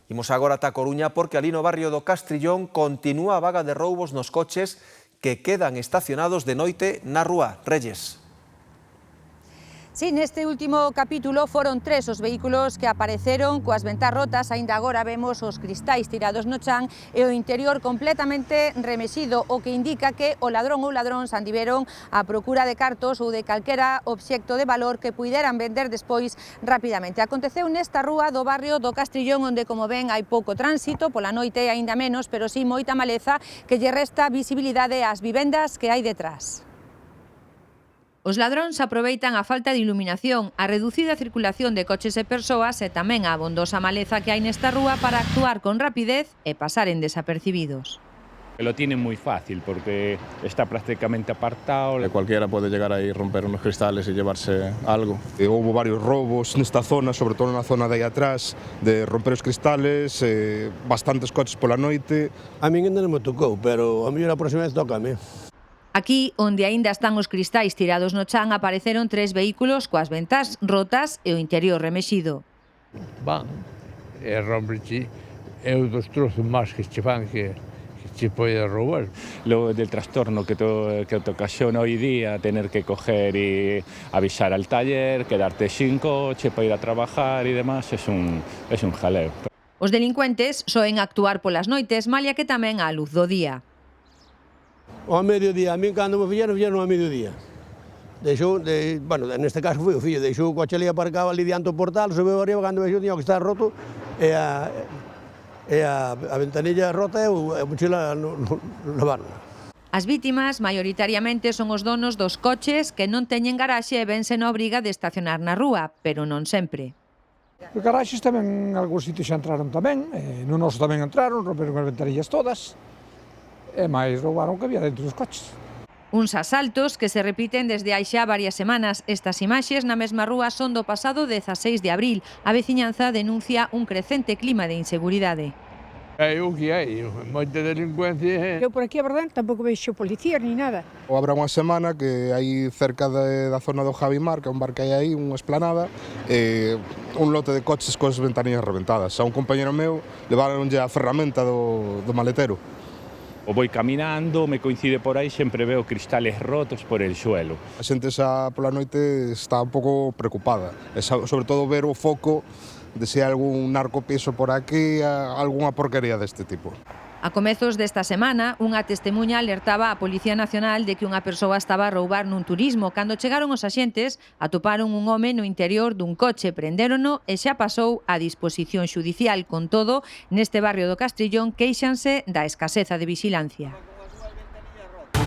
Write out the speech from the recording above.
Imos agora ata Coruña porque ali no barrio do Castrillón continúa a vaga de roubos nos coches que quedan estacionados de noite na rúa. Reyes. Sí, neste último capítulo foron 3 os vehículos que apareceron coas ventás rotas, aínda agora vemos os cristais tirados no chan e o interior completamente remexido, o que indica que o ladrón ou ladróns andiveron á procura de cartos ou de calquera obxecto de valor que puideran vender despois rapidamente. Aconteceu nesta rúa do barrio do Castrillón, onde, como ven, hai pouco tránsito, pola noite aínda menos, pero sí moita maleza que lle resta visibilidade ás vivendas que hai detrás. Os ladróns aproveitan a falta de iluminación, a reducida circulación de coches e persoas e tamén a abondosa maleza que hai nesta rúa para actuar con rapidez e pasaren desapercibidos. Lo tienen muy fácil porque está prácticamente apartado. Cualquiera puede llegar ahí, romper unos cristales y llevarse algo. Hubo varios robos nesta zona, sobre todo na zona de aí atrás, de romper os cristales, bastantes coches pola noite. A min ainda non me tocou, pero a mellor a próxima vez toca a mí. Aquí, onde aínda están os cristais tirados no chan, apareceron 3 vehículos coas ventás rotas e o interior remexido. Van e rompenche é un dos trozos máis que che fan que se pode roubar. Lo del trastorno que te ocasiona hoy día, tener que coger y avisar al taller, quedarte sin coche para ir a trabajar y demás, es un jaleo. Os delincuentes soen actuar polas noites, malia que tamén á luz do día. Ao mediodía, a min cando me fixeron ao mediodía. Deixou, neste caso foi o fillo, deixou o coche ali aparcado ali diante do portal, subeu arriba, cando vexou tiña que estar roto, e a ventanilla rota e a mochila levaron. As vítimas, maioritariamente, son os donos dos coches que non teñen garaxe e vense na obriga de estacionar na rúa, pero non sempre. Os garaxes tamén, en algúns sitios xa entraron tamén, no noso tamén entraron, romperon as ventanillas todas, e máis roubaron que había dentro dos coches. Uns asaltos que se repiten desde hai xa varias semanas. Estas imaxes na mesma rúa son do pasado 16 de abril. A veciñanza denuncia un crecente clima de inseguridade. É o que hai, moita delincuencia. Eu por aquí, a verdade, tampouco vexo policías ni nada. Habrá unha semana que aí cerca da zona do Javimar, que é un bar que hai aí, unha esplanada, un lote de coches coas ventanillas reventadas. A un compañero meu levaronlle a ferramenta do maletero. O voy caminando, me coincide por aí, sempre veo cristales rotos por el suelo. A xente xa pola noite está un pouco preocupada, sobre todo ver o foco de se hai algún narcopiso por aquí, algunha porquería deste tipo. A comezos desta semana, unha testemuña alertaba á Policía Nacional de que unha persoa estaba a roubar nun turismo. Cando chegaron os axentes, atoparon un home no interior dun coche, prendérono e xa pasou a disposición xudicial. Con todo, neste barrio do Castrillón quéixanse da escaseza de vixilancia.